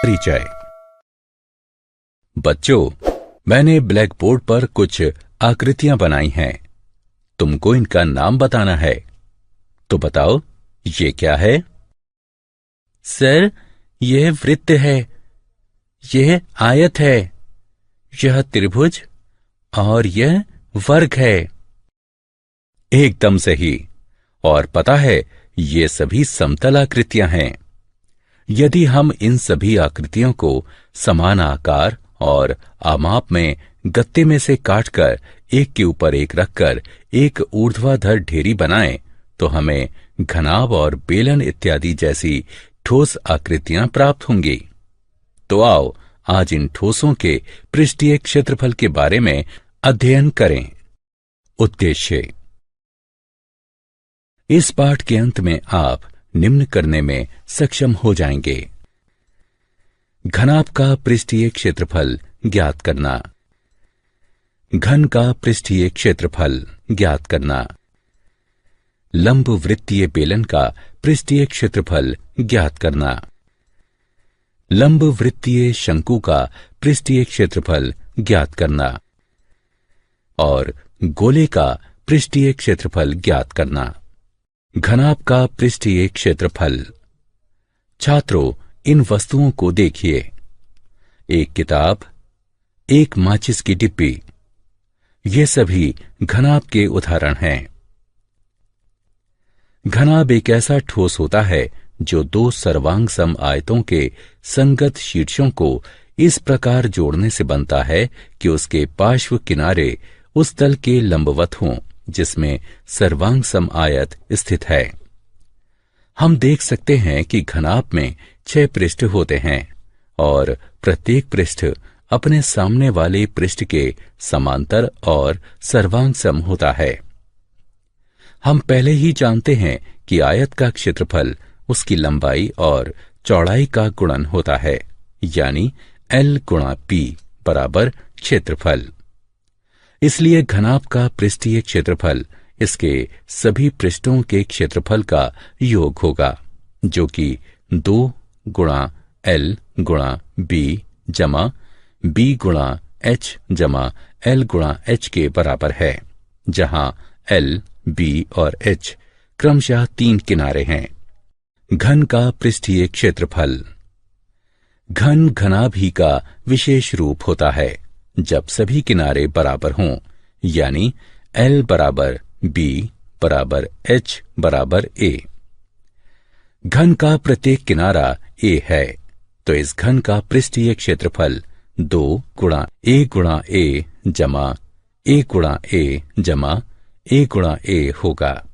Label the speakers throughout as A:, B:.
A: परिचय। बच्चों, मैंने ब्लैक बोर्ड पर कुछ आकृतियां बनाई हैं। तुमको इनका नाम बताना है। तो बताओ, ये क्या है?
B: सर, यह वृत्त है, यह आयत है, यह त्रिभुज और यह वर्ग है।
A: एकदम सही। और पता है, ये सभी समतल आकृतियां हैं। यदि हम इन सभी आकृतियों को समान आकार और आमाप में गत्ते में से काटकर एक के ऊपर एक रखकर एक ऊर्ध्वाधर ढेरी बनाएं, तो हमें घनाभ और बेलन इत्यादि जैसी ठोस आकृतियां प्राप्त होंगी। तो आओ आज इन ठोसों के पृष्ठीय क्षेत्रफल के बारे में अध्ययन करें। उद्देश्य। इस पाठ के अंत में आप निम्न करने में सक्षम हो जाएंगे। घनाभ का पृष्ठीय क्षेत्रफल ज्ञात करना, घन का पृष्ठीय क्षेत्रफल ज्ञात करना, लंब वृत्तीय बेलन का पृष्ठीय क्षेत्रफल ज्ञात करना, लंब वृत्तीय शंकु का पृष्ठीय क्षेत्रफल ज्ञात करना और गोले का पृष्ठीय क्षेत्रफल ज्ञात करना। घनाभ का पृष्ठीय क्षेत्रफल। छात्रों, इन वस्तुओं को देखिए। एक किताब, एक माचिस की डिब्बी, ये सभी घनाभ के उदाहरण हैं। घनाभ एक ऐसा ठोस होता है जो दो सर्वांग सम आयतों के संगत शीर्षों को इस प्रकार जोड़ने से बनता है कि उसके पार्श्व किनारे उस तल के लंबवत हों जिसमें सर्वांग सम आयत स्थित है। हम देख सकते हैं कि घनाभ में 6 पृष्ठ होते हैं और प्रत्येक पृष्ठ अपने सामने वाले पृष्ठ के समांतर और सर्वांग सम होता है। हम पहले ही जानते हैं कि आयत का क्षेत्रफल उसकी लंबाई और चौड़ाई का गुणन होता है, यानी L गुणा P बराबर क्षेत्रफल। इसलिए घनाभ का पृष्ठीय क्षेत्रफल इसके सभी पृष्ठों के क्षेत्रफल का योग होगा, जो कि 2 गुणा L गुणा B जमा B गुणा H जमा L गुणा H के बराबर है, जहां L, B और H क्रमशः 3 किनारे हैं। घन का पृष्ठीय क्षेत्रफल। घन घनाभ ही का विशेष रूप होता है जब सभी किनारे बराबर हों, यानी L बराबर B बराबर H बराबर A। घन का प्रत्येक किनारा A है, तो इस घन का पृष्ठीय क्षेत्रफल 2 गुणा A गुणा A जमा A गुणा A जमा A गुणा A होगा,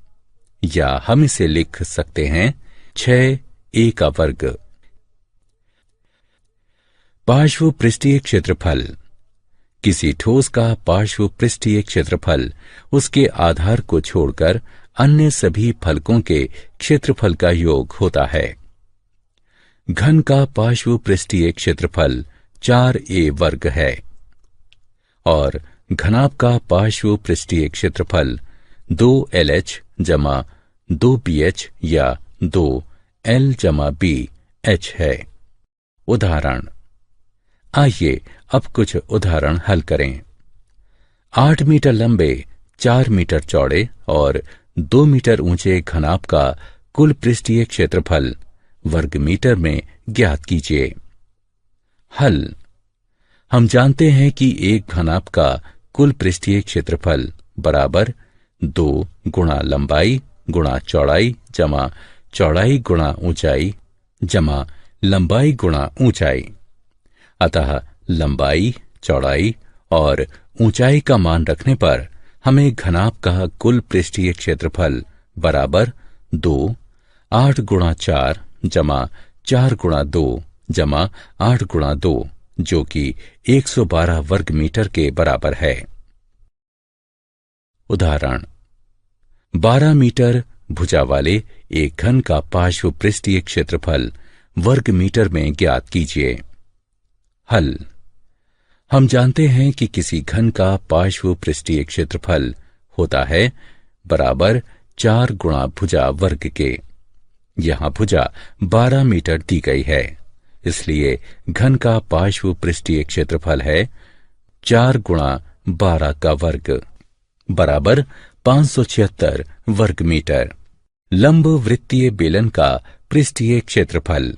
A: या हम इसे लिख सकते हैं 6A का वर्ग। पार्श्व पृष्ठीय क्षेत्रफल। किसी ठोस का पार्श्व पृष्ठीय क्षेत्रफल उसके आधार को छोड़कर अन्य सभी फलकों के क्षेत्रफल का योग होता है। घन का पार्श्व पृष्ठीय क्षेत्रफल 4A वर्ग है और घनाभ का पार्श्व पृष्ठीय क्षेत्रफल 2LH जमा 2BH या 2L जमा BH है। उदाहरण। आइए अब कुछ उदाहरण हल करें। 8 मीटर लंबे, 4 मीटर चौड़े और 2 मीटर ऊंचे घनाभ का कुल पृष्ठीय क्षेत्रफल वर्ग मीटर में ज्ञात कीजिए। हल। हम जानते हैं कि एक घनाभ का कुल पृष्ठीय क्षेत्रफल बराबर 2 गुणा लंबाई गुणा चौड़ाई जमा चौड़ाई गुणा ऊंचाई जमा लंबाई गुणा ऊंचाई। अतः लंबाई, चौड़ाई और ऊंचाई का मान रखने पर हमें घनाभ का कुल पृष्ठीय क्षेत्रफल बराबर 2 8 गुणा 4 जमा 4 गुणा 2 जमा 8 गुणा 2, जो कि 112 वर्ग मीटर के बराबर है। उदाहरण। 12 मीटर भुजा वाले एक घन का पार्श्व पृष्ठीय क्षेत्रफल वर्ग मीटर में ज्ञात कीजिए। हल। हम जानते हैं कि किसी घन का पार्श्व पृष्ठीय क्षेत्रफल होता है बराबर 4 गुणा भुजा वर्ग के। यहां भुजा 12 मीटर दी गई है, इसलिए घन का पार्श्व पृष्ठीय क्षेत्रफल है 4 गुणा 12 का वर्ग बराबर 576 वर्ग मीटर। लंब वृत्तीय बेलन का पृष्ठीय क्षेत्रफल।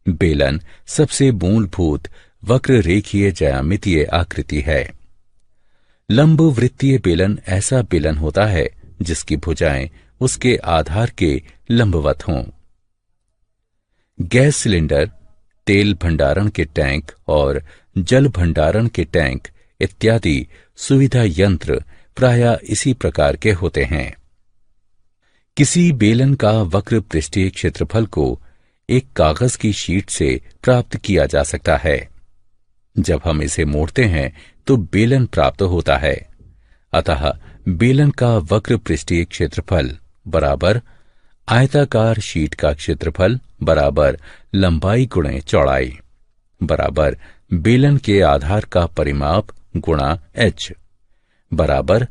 A: बेलन सबसे मूलभूत वक्र रेखीय ज्यामितीय आकृति है। लंब वृत्तीय बेलन ऐसा बेलन होता है जिसकी भुजाएं उसके आधार के लंबवत हों। गैस सिलेंडर, तेल भंडारण के टैंक और जल भंडारण के टैंक इत्यादि सुविधा यंत्र प्रायः इसी प्रकार के होते हैं। किसी बेलन का वक्र पृष्ठीय क्षेत्रफल को एक कागज की शीट से प्राप्त किया जा सकता है। जब हम इसे मोड़ते हैं तो बेलन प्राप्त होता है। अतः बेलन का वक्र पृष्ठीय क्षेत्रफल बराबर आयताकार शीट का क्षेत्रफल बराबर लंबाई गुणे चौड़ाई बराबर बेलन के आधार का परिमाप गुणा h बराबर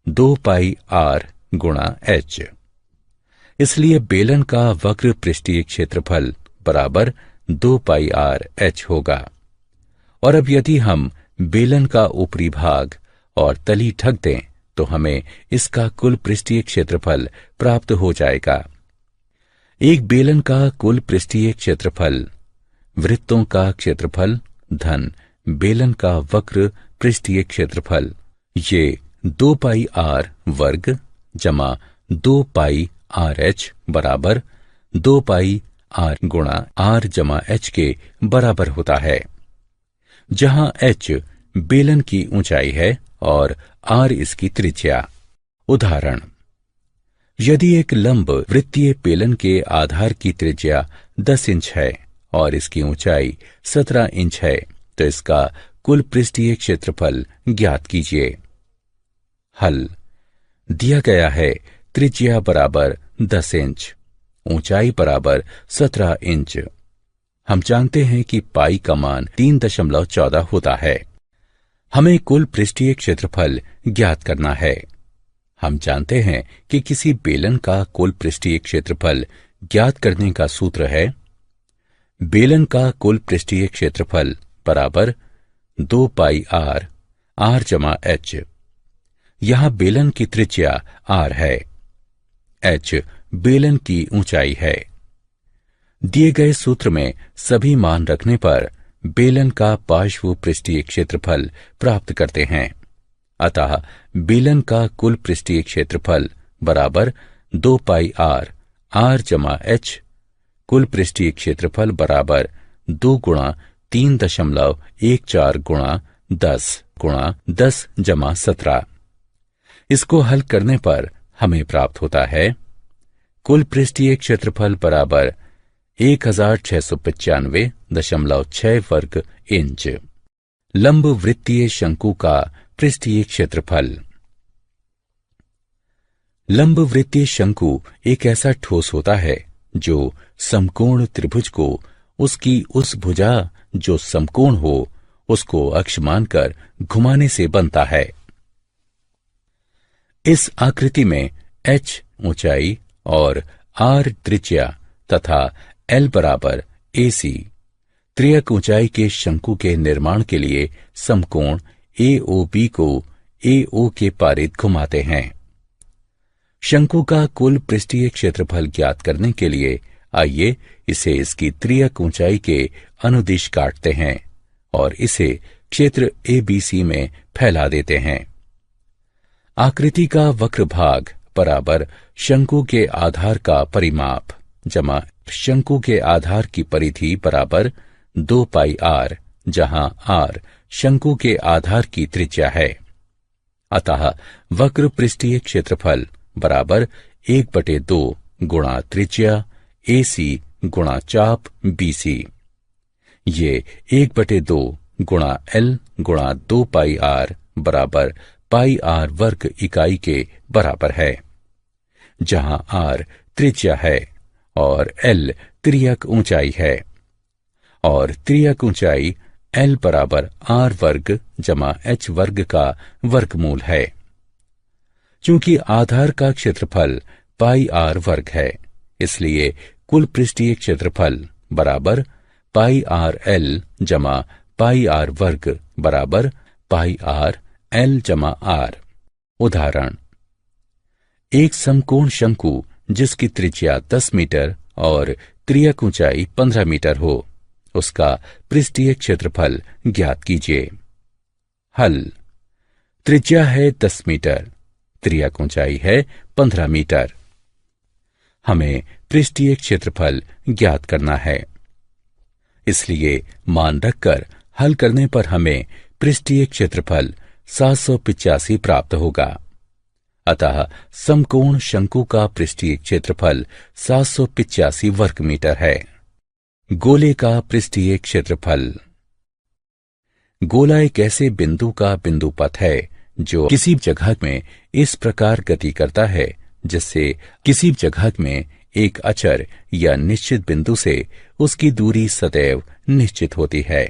A: 2 पाई r गुणा h। इसलिए बेलन का वक्र पृष्ठीय क्षेत्रफल बराबर 2 पाई r h होगा। और अब यदि हम बेलन का ऊपरी भाग और तली ढक दें तो हमें इसका कुल पृष्ठीय क्षेत्रफल प्राप्त हो जाएगा। एक बेलन का कुल पृष्ठीय क्षेत्रफल वृत्तों का क्षेत्रफल धन बेलन का वक्र पृष्ठीय क्षेत्रफल, ये 2 पाई r वर्ग जमा 2 पाई r h बराबर 2 पाई r गुणा r जमा h के बराबर होता है, जहां h बेलन की ऊंचाई है और r इसकी त्रिज्या। उदाहरण, यदि एक लंब वृत्तीय बेलन के आधार की त्रिज्या 10 इंच है और इसकी ऊंचाई 17 इंच है तो इसका कुल पृष्ठीय क्षेत्रफल ज्ञात कीजिए। हल दिया गया है त्रिज्या बराबर 10 इंच, ऊंचाई बराबर 17 इंच। हम जानते हैं कि पाई का मान 3.14 होता है। हमें कुल पृष्ठीय क्षेत्रफल ज्ञात करना है। हम जानते हैं कि किसी बेलन का कुल पृष्ठीय क्षेत्रफल ज्ञात करने का सूत्र है बेलन का कुल पृष्ठीय क्षेत्रफल बराबर 2 पाई r जमा h। यहां बेलन की त्रिज्या r है, h बेलन की ऊंचाई है। दिए गए सूत्र में सभी मान रखने पर बेलन का पार्श्व पृष्ठीय क्षेत्रफल प्राप्त करते हैं। अतः बेलन का कुल पृष्ठीय क्षेत्रफल बराबर 2 पाई r जमा h, कुल पृष्ठीय क्षेत्रफल बराबर 2 गुणा 3.14 गुणा 10 जमा 17। इसको हल करने पर हमें प्राप्त होता है कुल पृष्ठीय क्षेत्रफल बराबर 1695.6 वर्ग इंच। लंब वृत्तीय शंकु का पृष्ठीय क्षेत्रफल। लंब वृत्तीय शंकु एक ऐसा ठोस होता है जो समकोण त्रिभुज को उसकी उस भुजा जो समकोण हो उसको अक्ष मानकर घुमाने से बनता है। इस आकृति में h ऊंचाई और r त्रिज्या तथा l बराबर AC त्रियक ऊंचाई के शंकु के निर्माण के लिए समकोण AOB को AO के पारित घुमाते हैं। शंकु का कुल पृष्ठीय क्षेत्रफल ज्ञात करने के लिए आइए इसे इसकी त्रियक ऊंचाई के अनुदिश काटते हैं और इसे क्षेत्र ABC में फैला देते हैं। आकृति का वक्र भाग बराबर शंकु के आधार का परिमाप जमा शंकु के आधार की परिधि बराबर 2 पाई r, जहां r शंकु के आधार की त्रिज्या है। अतः वक्र पृष्ठीय क्षेत्रफल बराबर 1/2 गुणा त्रिज्या AC गुणा चाप BC। ये 1/2 गुणा L गुणा 2 पाई r बराबर पाई r वर्ग इकाई के बराबर है, जहां r त्रिज्या है और L त्रियक ऊंचाई है और त्रियक ऊंचाई L बराबर r वर्ग जमा h वर्ग का वर्गमूल है। चूंकि आधार का क्षेत्रफल पाई r वर्ग है, इसलिए कुल पृष्ठीय क्षेत्रफल बराबर पाई आर एल जमा पाई आर वर्ग बराबर पाई आर एल जमा आर। उदाहरण, एक समकोण शंकु जिसकी त्रिज्या 10 मीटर और त्रियक ऊंचाई 15 मीटर हो, उसका पृष्ठीय क्षेत्रफल ज्ञात कीजिए। हल। त्रिज्या है 10 मीटर, त्रियक ऊंचाई है 15 मीटर। हमें पृष्ठीय क्षेत्रफल ज्ञात करना है, इसलिए मान रखकर हल करने पर हमें पृष्ठीय क्षेत्रफल 785 प्राप्त होगा। अतः समकोण शंकु का पृष्ठीय क्षेत्रफल 785 वर्ग मीटर है। गोले का पृष्ठीय क्षेत्रफल। गोला एक ऐसे बिंदु का बिंदु पथ है जो किसी जगह में इस प्रकार गति करता है जिससे किसी जगह में एक अचर या निश्चित बिंदु से उसकी दूरी सदैव निश्चित होती है।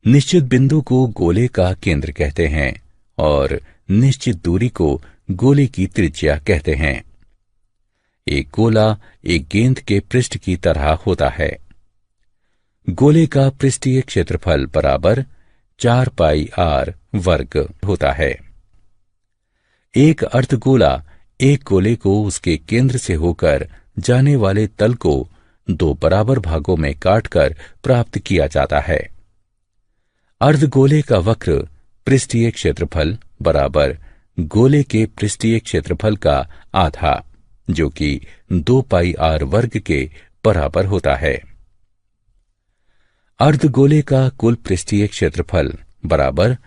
A: निश्चित बिंदु को गोले का केंद्र कहते हैं और निश्चित दूरी को गोले की त्रिज्या कहते हैं। एक गोला एक गेंद के पृष्ठ की तरह होता है। गोले का पृष्ठीय क्षेत्रफल बराबर 4 पाई आर वर्ग होता है। एक अर्धगोला एक गोले को उसके केंद्र से होकर जाने वाले तल को 2 बराबर भागों में काटकर प्राप्त किया जाता है। अर्धगोले का वक्र पृष्ठीय क्षेत्रफल बराबर गोले के पृष्ठीय क्षेत्रफल का आधा, जो कि 2 पाई आर वर्ग के बराबर होता है। अर्धगोले का कुल पृष्ठीय क्षेत्रफल बराबर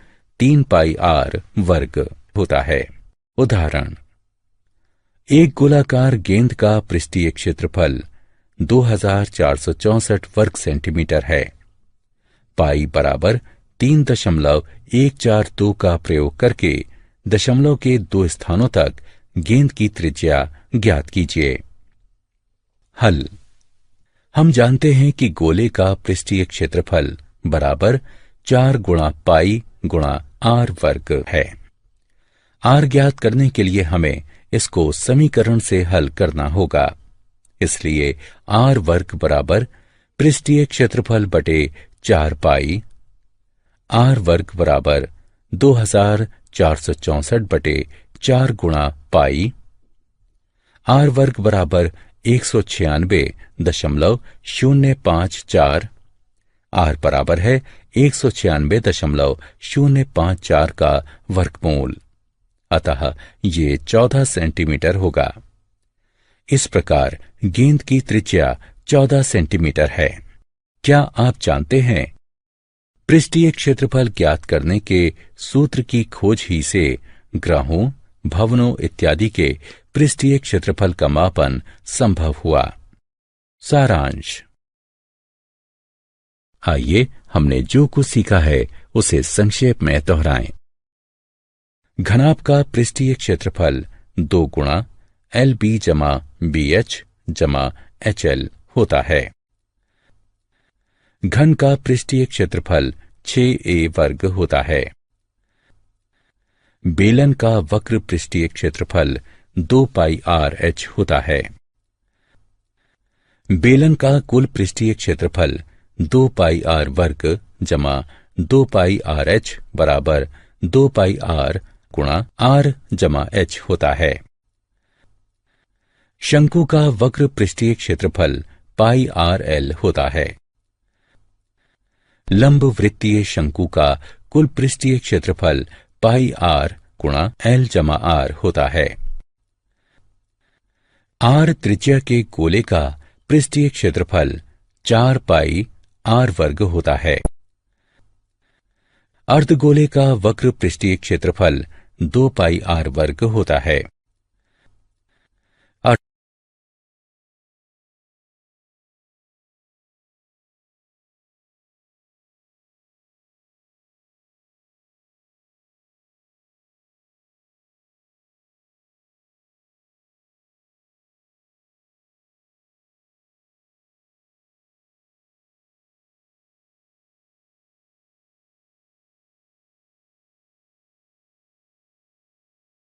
A: 3 पाई आर वर्ग होता है। उदाहरण, एक गोलाकार गेंद का पृष्ठीय क्षेत्रफल 2464 वर्ग सेंटीमीटर है। पाई बराबर 3.142 का प्रयोग करके दशमलव के 2 स्थानों तक गेंद की त्रिज्या ज्ञात कीजिए। हल। हम जानते हैं कि गोले का पृष्ठीय क्षेत्रफल बराबर 4 गुणा पाई गुणा आर वर्ग है। आर ज्ञात करने के लिए हमें इसको समीकरण से हल करना होगा, इसलिए आर वर्ग बराबर पृष्ठीय क्षेत्रफल बटे 4 पाई, आर वर्ग बराबर 2464 बटे 4 गुणा पाई, आर वर्ग बराबर 196.054, आर बराबर है 196.054 का वर्गमूल, अतः ये 14 सेंटीमीटर होगा। इस प्रकार गेंद की त्रिज्या 14 सेंटीमीटर है। क्या आप जानते हैं, पृष्ठीय क्षेत्रफल ज्ञात करने के सूत्र की खोज ही से ग्रहों, भवनों इत्यादि के पृष्ठीय क्षेत्रफल का मापन संभव हुआ। सारांश। आइए हमने जो कुछ सीखा है उसे संक्षेप में दोहराएं। घनाभ का पृष्ठीय क्षेत्रफल 2 गुणा LB जमा BH जमा HL होता है। घन का पृष्ठीय क्षेत्रफल 6a वर्ग होता है। बेलन का वक्र पृष्ठीय क्षेत्रफल 2 पाई RH होता है। बेलन का कुल पृष्ठीय क्षेत्रफल 2 पाई R वर्ग जमा 2 पाई RH बराबर 2 पाई R गुणा R जमा H होता है। शंकु का वक्र पृष्ठीय क्षेत्रफल पाई RL होता है। लंब वृत्तीय शंकु का कुल पृष्ठीय क्षेत्रफल पाई R गुणा L जमा R होता है। R त्रिज्या के गोले का पृष्ठीय क्षेत्रफल 4 पाई R वर्ग होता है। अर्धगोले का वक्र पृष्ठीय क्षेत्रफल 2 पाई R वर्ग होता है।